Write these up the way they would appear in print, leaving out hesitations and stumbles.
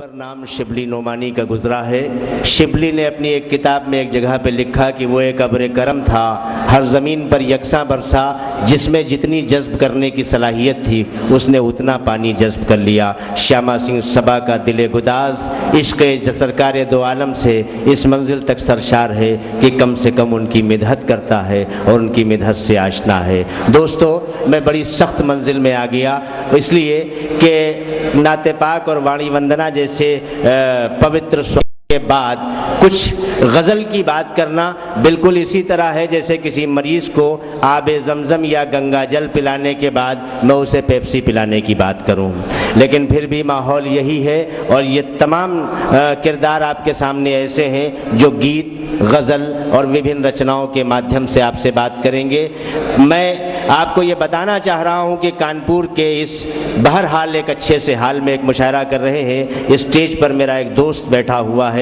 पर नाम शिबली नोमानी का गुजरा है। शिबली ने अपनी एक किताब में एक जगह पे लिखा कि वो एक अब्र करम था, हर ज़मीन पर यकसा बरसा, जिसमें जितनी जज्ब करने की सलाहियत थी उसने उतना पानी जज्ब कर लिया। श्यामा सिंह सबा का दिले गुदाज इश्क़ सरकार दो आलम से इस मंजिल तक सरशार है कि कम से कम उनकी मिदहत करता है और उनकी मिदहत से आशना है। दोस्तों, मैं बड़ी सख्त मंजिल में आ गया, इसलिए कि नाते पाक और वाणी वंदना जैसे पवित्र के बाद कुछ गज़ल की बात करना बिल्कुल इसी तरह है जैसे किसी मरीज़ को आबे ज़मज़म या गंगा जल पिलाने के बाद मैं उसे पेप्सी पिलाने की बात करूं। लेकिन फिर भी माहौल यही है और ये तमाम किरदार आपके सामने ऐसे हैं जो गीत, गज़ल और विभिन्न रचनाओं के माध्यम से आपसे बात करेंगे। मैं आपको ये बताना चाह रहा हूँ कि कानपुर के इस बहरहाल एक अच्छे से हाल में एक मुशायरा कर रहे हैं। स्टेज पर मेरा एक दोस्त बैठा हुआ है,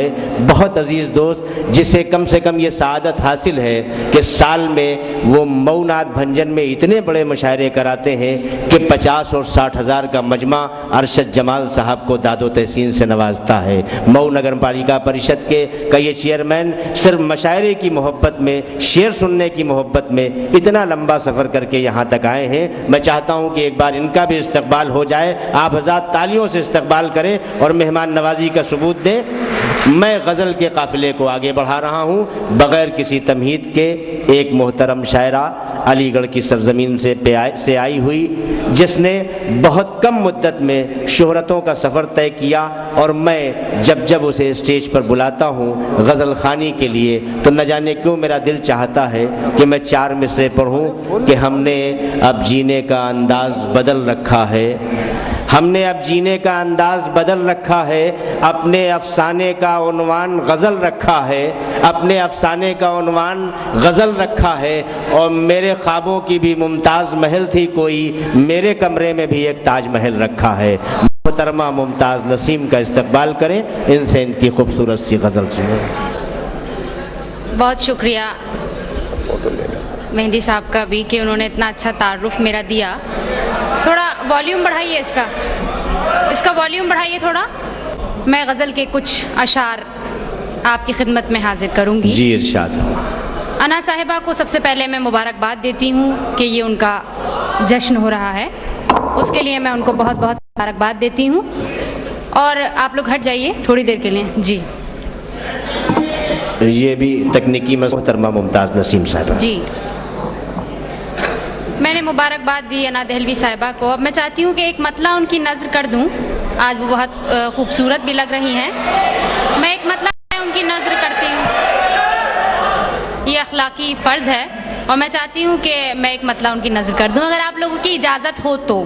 बहुत अजीज़ दोस्त, जिसे कम से कम ये सआदत हासिल है कि साल में वो मऊ नाथ भंजन में इतने बड़े मुशायरे कराते हैं कि 50 और 60 हज़ार का मजमा अरशद जमाल साहब को दादो तहसीन से नवाजता है। मऊ नगर पालिका परिषद के कई चेयरमैन सिर्फ मशायरे की मोहब्बत में, शेर सुनने की मोहब्बत में इतना लंबा सफ़र करके यहाँ तक आए हैं। मैं चाहता हूँ कि एक बार इनका भी इस्तकबाल हो जाए। आप हज़रात तालियों से इस्तकबाल करें और मेहमान नवाजी का सबूत दें। मैं गज़ल के काफ़िले को आगे बढ़ा रहा हूँ बग़ैर किसी तमहीद के। एक मोहतरम शायरा अलीगढ़ की सरज़मीन से आई हुई, जिसने बहुत कम मुद्दत में शोहरतों का सफ़र तय किया, और मैं जब जब उसे स्टेज पर बुलाता हूँ गज़ल ख़ानी के लिए तो न जाने क्यों मेरा दिल चाहता है कि मैं 4 मिसरे पढ़ूँ कि हमने अब जीने का अंदाज़ बदल रखा है, हमने अब जीने का अंदाज़ बदल रखा है, अपने अफसाने का उन्वान गज़ल रखा है, अपने अफसाने का उन्वान गज़ल रखा है, और मेरे ख्वाबों की भी मुमताज़ महल थी कोई, मेरे कमरे में भी एक ताज महल रखा है। मोहतरमा मुमताज़ नसीम का इस्तकबाल करें, इनसे इनकी खूबसूरत सी गज़ल सुनें। बहुत शुक्रिया मेहंदी साहब का भी कि उन्होंने इतना अच्छा तारुफ मेरा दिया। थोड़ा वॉल्यूम बढ़ाइए, इसका वॉल्यूम बढ़ाइए थोड़ा। मैं गज़ल के कुछ अशार आपकी खिदमत में हाजिर करूंगी। जी इरशाद। अना साहिबा को सबसे पहले मैं मुबारकबाद देती हूँ कि ये उनका जश्न हो रहा है, उसके लिए मैं उनको बहुत बहुत मुबारकबाद देती हूँ। और आप लोग हट जाइए थोड़ी देर के लिए। जी, ये भी तकनीकी मोहतरमा मुमताज़ नसीम साहब जी। मैंने मुबारकबाद दी अना दहलवी साहिबा को। अब मैं चाहती हूँ कि एक मतला उनकी नज़र कर दूँ। आज वो बहुत खूबसूरत भी लग रही हैं। मैं एक मतला उनकी नज़र करती हूँ, ये अखलाकी फ़र्ज़ है, और मैं चाहती हूँ कि मैं एक मतला उनकी नज़र कर दूँ, अगर आप लोगों की इजाज़त हो तो।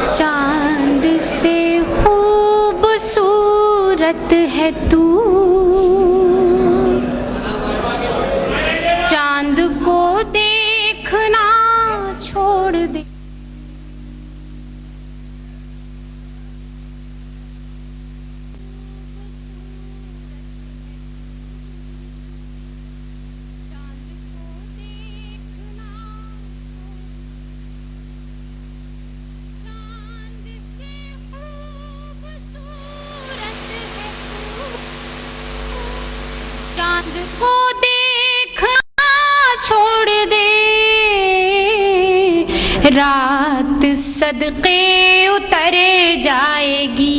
चांद से खूबसूरत है तू, चांद को देखना छोड़ दे। चांद को देखना छोड़ दे, रात सदके उतरे जाएगी,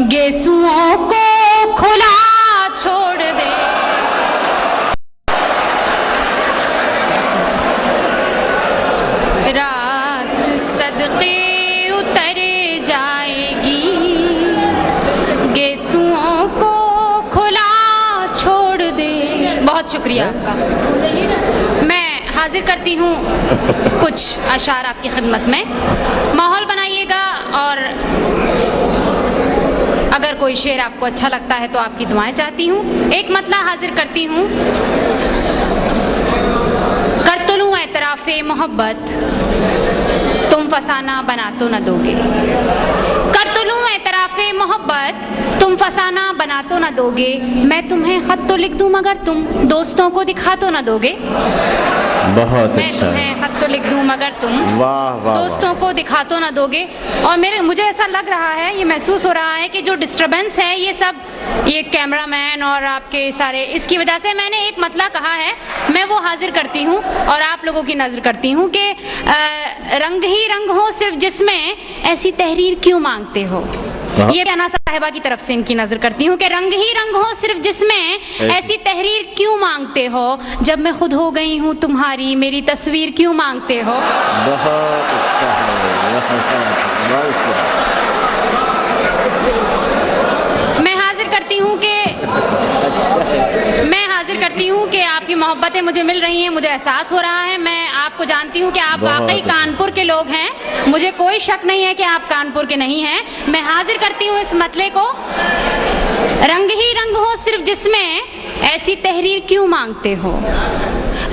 गेसुओं को खुला छोड़ दे। रात सदके उतरे जाएगी, गेसुओं को खुला छोड़ दे। बहुत शुक्रिया आपका। मैं हाजिर करती हूँ कुछ अशार आपकी खिदमत में। माहौल बनाइएगा, और अगर कोई शेर आपको अच्छा लगता है तो आपकी दुआएं चाहती हूँ। एक मतला हाजिर करती हूँ। कर तो लूँ एतराफ़े मोहब्बत, तुम फसाना बना तो न दोगे। कर तो लूँ एतराफ़े खिलाफे मोहब्बत तुम फसाना बना तो ना दोगे, मैं तुम्हें खत तो लिख दूं मगर तुम दोस्तों को दिखा तो ना दोगे। बहुत मैं अच्छा। तुम्हें खत तो लिख दूं मगर तुम वाह वाह दोस्तों को दिखा तो ना दोगे। और मुझे ऐसा लग रहा है, ये महसूस हो रहा है कि जो डिस्टरबेंस है ये सब ये कैमरामैन और आपके सारे इसकी वजह से मैंने एक मतला कहा है, मैं वो हाजिर करती हूँ और आप लोगों की नज़र करती हूँ कि रंग ही रंग हो सिर्फ जिसमें ऐसी तहरीर क्यों मांगते हो। ये अना साहिबा की तरफ से इनकी नजर करती हूँ कि रंग ही रंग हो सिर्फ जिसमें ऐसी तहरीर क्यों मांगते हो, जब मैं खुद हो गई हूँ तुम्हारी मेरी तस्वीर क्यों मांगते हो। बहुत अच्छा है, मैं हाजिर करती हूँ कि आपकी मोहब्बतें मुझे मिल रही हैं, मुझे एहसास हो रहा है। मैं आपको जानती हूँ कि आप वाकई कानपुर के लोग हैं, मुझे कोई शक नहीं है कि आप कानपुर के नहीं हैं। मैं हाजिर करती हूँ इस मतले को, रंग ही रंग हो सिर्फ जिसमें ऐसी तहरीर क्यों मांगते हो।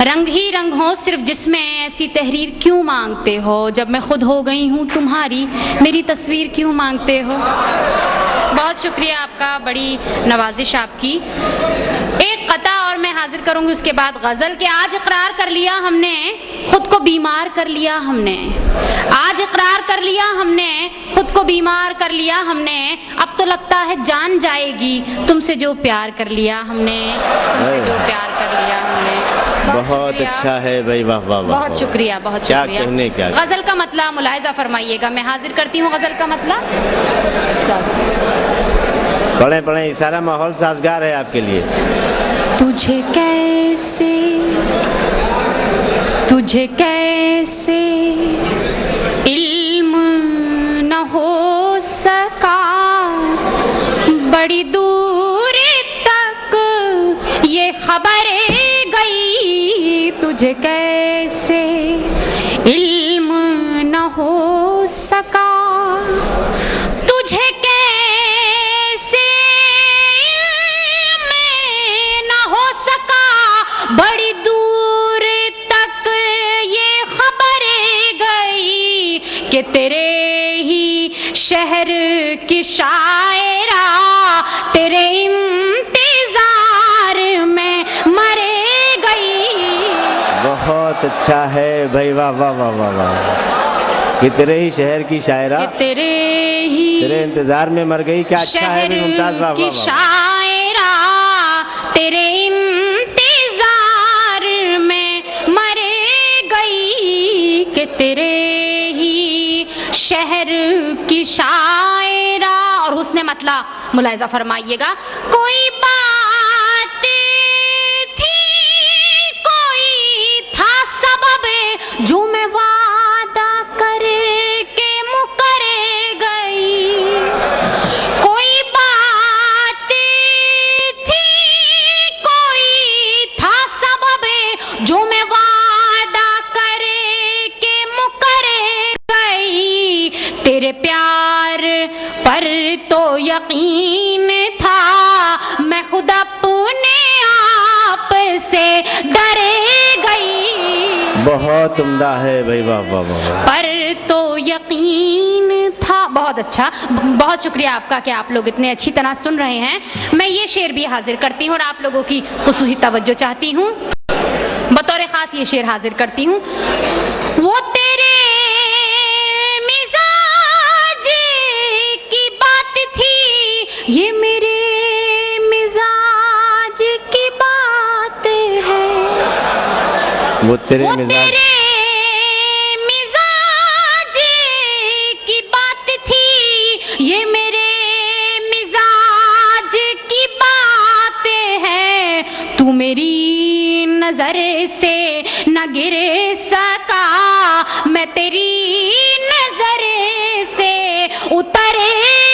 रंग ही रंग हो सिर्फ जिसमें ऐसी तहरीर क्यों मांगते हो, जब मैं खुद हो गई हूँ तुम्हारी मेरी तस्वीर क्यों मांगते हो। बहुत शुक्रिया आपका, बड़ी नवाजिश आपकी। एक कता और मैं हाजिर करूंगी उसके बाद गज़ल के। आज इकरार कर लिया हमने, खुद को बीमार कर लिया हमने। आज इकरार कर लिया हमने, खुद को बीमार कर लिया हमने। अब तो लगता है जान जाएगी तुमसे जो प्यार कर लिया हमने, तुमसे जो प्यार कर लिया हमने। बहुत अच्छा है भाई, वाह वाह वाह। बहुत शुक्रिया, बहुत क्या शुक्रिया। कहने क्या। गज़ल का मतला मुलाहिज़ा फरमाइएगा। मैं हाजिर करती हूँ गज़ल का मतला। पढ़े पढ़े, सारा माहौल साजगार है आपके लिए। तुझे कैसे इल्म न हो सका, बड़ी दूर तक ये खबरें गई। तुझे कैसे इल्म न हो सका, तुझे बड़ी दूर तक ये खबरें गई कि तेरे ही शहर की शायरा तेरे इंतजार में मरे गई। बहुत अच्छा है भाई, वाह वाह वाह वाह वाह। कि तेरे ही शहर की शायरा तेरे इंतजार में मर गई। क्या अच्छा है भी मुमताज, वाह वाह वाह। शायरा तेरे कि तेरे ही शहर की शायरा। और उसने मतला मुलाहिज़ा फरमाइएगा। कोई बात थी, कोई था सबब जो मैं वादा करके मुकरे गई। कोई बात थी, कोई था सबब जो मैं तेरे प्यार पर तो यकीन था, मैं खुद अपने आप से डरे गई। बहुत उम्दा है भाई, वाह वाह वाह। पर तो यकीन था। बहुत अच्छा, बहुत शुक्रिया आपका कि आप लोग इतने अच्छी तरह सुन रहे हैं। मैं ये शेर भी हाजिर करती हूँ और आप लोगों की खुसूसी तवज्जो चाहती हूँ। बतौर खास ये शेर हाजिर करती हूँ। वो तेरे ये मेरे मिजाज की बात है। वो तेरे मिजाज की बात थी, ये मेरे मिजाज की बात है। तू मेरी नजर से न गिर सका, मैं तेरी नजर से उतर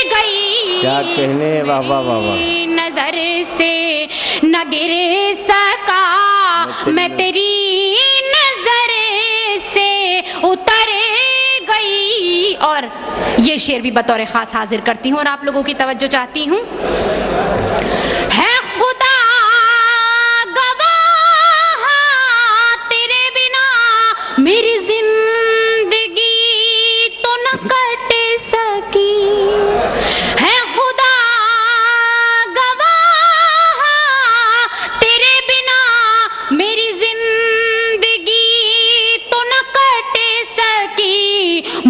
गई। क्या कहने, वाह वाह वाह वाह। नजर से न गिर सका, मैं तेरी नजर से उतर गई। और ये शेर भी बतौर खास हाजिर करती हूँ और आप लोगों की तवज्जो चाहती हूँ। है खुदा गवाह, तेरे बिना मेरी जिंदगी तो न कट सकी। है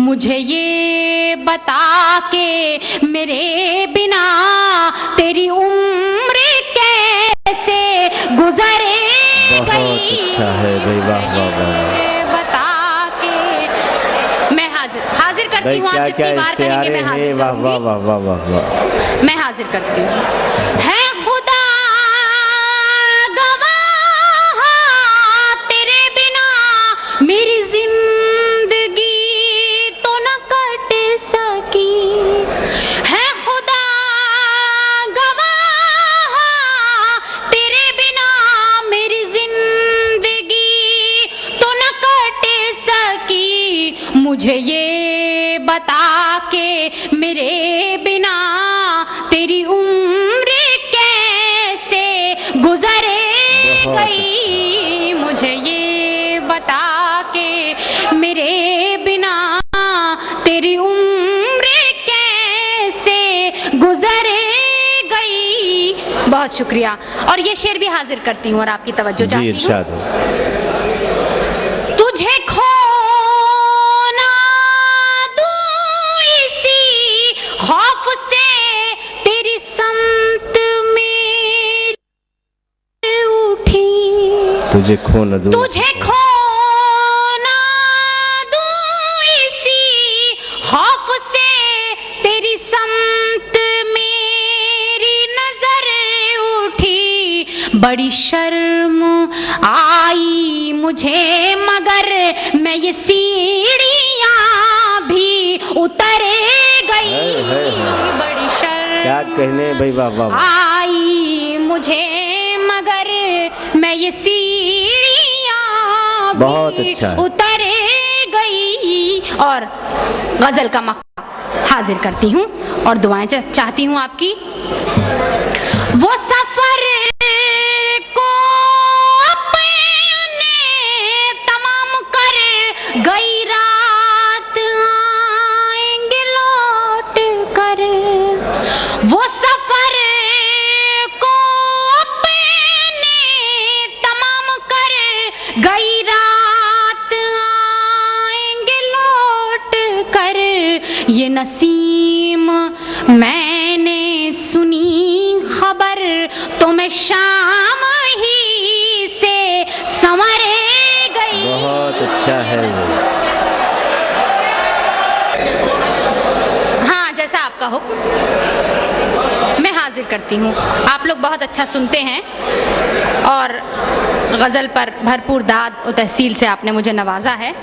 मुझे ये बता के मेरे बिना तेरी उम्र कैसे गुजरे बहुत अच्छा है भाई, वाह वाह वाह। बता के मैं हाजिर करती भाई हूँ। क्या आप क्या जितनी बार कहेंगे मैं इख्तियारे हाजिर हैं, वाह वाह करूंगी। वाह वाह वाह वाह। मैं हाजिर करती हूँ। है खुदा गवाह तेरे बिना मेरी जिंदगी तो न कट सकी। है खुदा गवाह तेरे बिना मेरी जिंदगी तो न कट सकी। मुझे ये बता के मेरे बिना तेरी उम्र कैसे गुजरे गई। मुझे ये बता के मेरे बिना तेरी उम्र कैसे गुजरे गई। बहुत शुक्रिया। और ये शेर भी हाजिर करती हूँ और आपकी तवज्जो जी चाहती हूँ। इरशाद हो। तुझे खो ना दूं इसी खौफ से तेरी समत में उठी। तुझे खो न दूं, तुझे खो ना दूं इसी खौफ से तेरी समत मेरी नजर उठी। बड़ी शर्म आई मुझे मगर मैं ये सीढ़ियां भी उतर गई। बड़ी शर्म क्या कहने भाई, वाह वाह वाह। आई मुझे मगर मैं ये सीढ़ियां बहुत भी अच्छा है। उतर गई। और गजल का मक्का हाजिर करती हूँ और दुआएं चाहती हूँ आपकी। वो सफर को अपने तमाम कर गई रात आएंगे लौट कर। वो सफर को अपने तमाम कर गई रात आएंगे लौट कर। ये नसीम मैंने सुनी खबर तो मैं शाम ही से संवरे गई। बहुत अच्छा है। हाँ, जैसा आपका हुक्म मैं हाजिर करती हूँ। आप लोग बहुत अच्छा सुनते हैं और गज़ल पर भरपूर दाद और तहसील से आपने मुझे नवाजा है।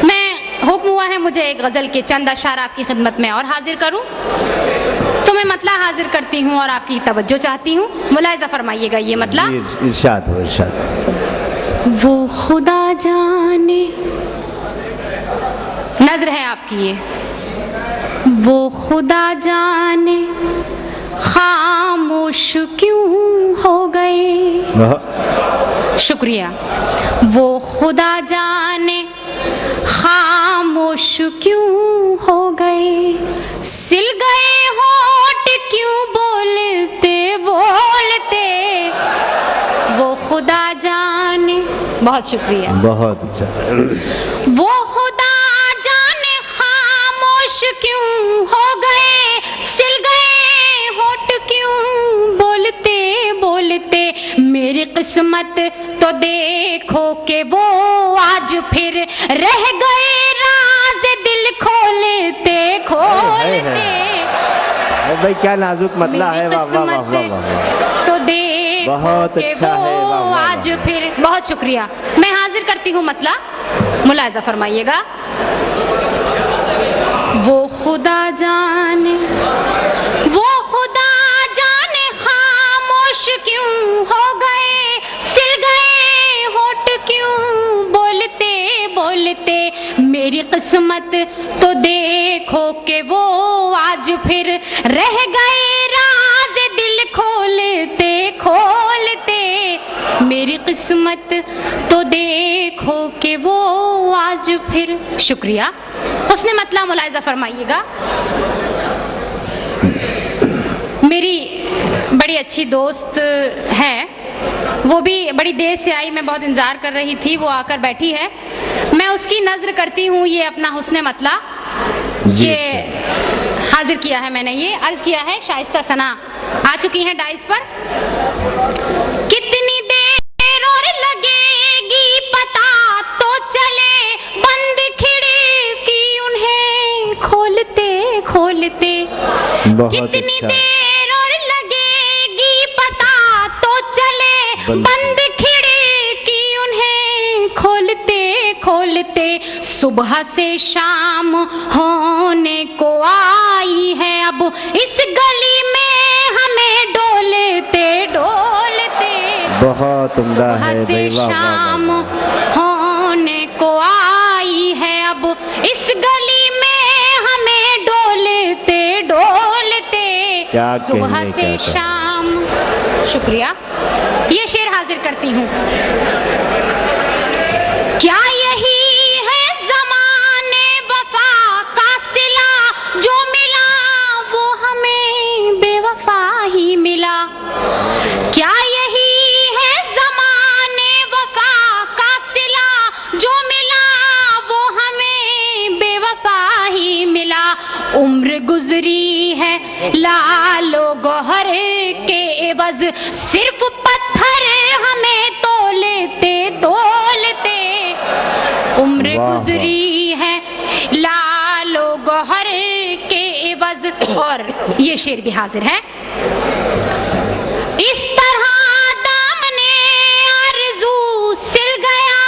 मैं हुक्म हुआ है मुझे एक गज़ल के चंद अशार आपकी खिदमत में और हाजिर करूँ, तो मैं मतला हाजिर करती हूँ और आपकी तवज्जो चाहती हूँ। मुलाहिज़ा फरमाइएगा ये मतला। जी, इरशाद हो इरशाद। वो खुदा जाने, नज़र है आपकी ये। वो खुदा जाने खामोश क्यों हो गए। शुक्रिया। वो खुदा जाने खामोश क्यों हो गए। सिल गए होठ क्यों बोलते बोलते। वो खुदा जाने। बहुत शुक्रिया। बहुत अच्छा। वो खुदा जाने खामोश क्यों हो गए। सिल गए होठ क्यों बोलते बोलते। मेरी किस्मत तो देखो कि वो आज फिर रह गए राज दिल खोलते खोलते। भाई क्या नाजुक मतला है, वाह वाह वाह वाह वाह। तो देखो बहुत कि अच्छा वो है, वाह, वाह, आज वाह। फिर। बहुत शुक्रिया। मैं हाजिर करती हूँ मतला, मुलाहिज़ा फरमाइएगा। वो खुदा जाने, वो खुदा जाने खामोश क्यों हो गए। सिल गए होठ क्यों बोलते बोलते। मेरी किस्मत तो देखो कि वो आज फिर रह गए राज दिल खोलते खोलते। मेरी किस्मत तो देखो कि वो आज फिर। शुक्रिया। हुस्ने मतला मुलाहिज़ा फरमाइएगा। मेरी बड़ी अच्छी दोस्त है, वो भी बड़ी देर से आई, मैं बहुत इंतज़ार कर रही थी, वो आकर बैठी है। मैं उसकी नज़र करती हूँ। ये अपना हुस्न मतला ये हाजिर किया है, मैंने ये अर्ज किया है। शाइस्ता सना आ चुकी हैं डाइस पर। कितनी देर और लगेगी पता तो चले, बंद खिड़की उन्हें खोलते खोलते। कितनी देर और लगेगी पता तो चले, बंद खिड़की उन्हें खोलते खोलते। सुबह से शाम होने को आई है, अब इस गली में हमें डोलते डोलते। बहुत उम्दा है। सुबह से शाम होने को आई है, अब इस गली में हमें डोलते डोलते। सुबह से शाम। शुक्रिया। ये शेर हाजिर करती हूँ। क्या यही है ज़माने वफा का सिला, जो मिला वो हमें बेवफा ही मिला। क्या यही है ज़माने वफा का सिला, जो मिला वो हमें बेवफा ही मिला। उम्र गुजरी है लालो गौहर के एवज, सिर्फ पत्थर हमें तोलते तोलते। उम्र गुजरी है लालो गौहर के एवज। और ये शेर भी हाजिर है। इस तरह दामने आरज़ू सिल गया,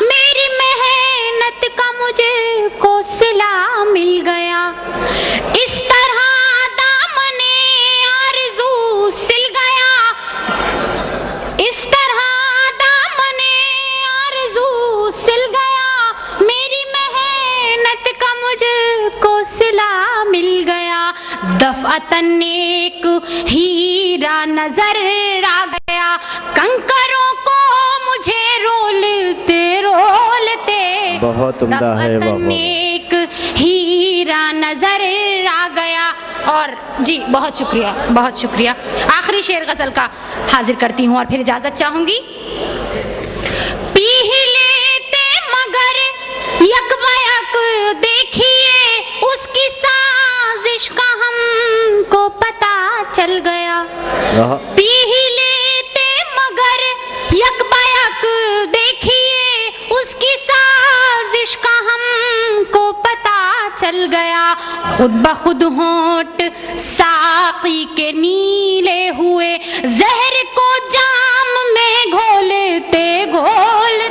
मेरी मेहनत का मुझे को सिला मिल गया। इस तरह दामने आरज़ू सिल गया, इस तरह दामने आरज़ू सिल गया, मेरी मेहनत का मुझको सिला मिल गया। दफ़अतन एक हीरा नजर आ गया, कंकरों को मुझे रोलते रोलते। बहुत उम्दा है। एक हीरा नजर आ गया। और जी बहुत शुक्रिया, बहुत शुक्रिया। आखिरी शेर गजल का हाजिर करती हूँ और फिर इजाजत चाहूंगी। पी ही लेते मगर यकबयक देखिए, उसकी साजिश का हमको पता चल गया। पी ही लेते मगर यकबयक देखिए, उसकी साजिश का हमको पता चल गया। खुद ब खुद होंठ साकी के नीले हुए, जहर को जाम में घोलते घोलते।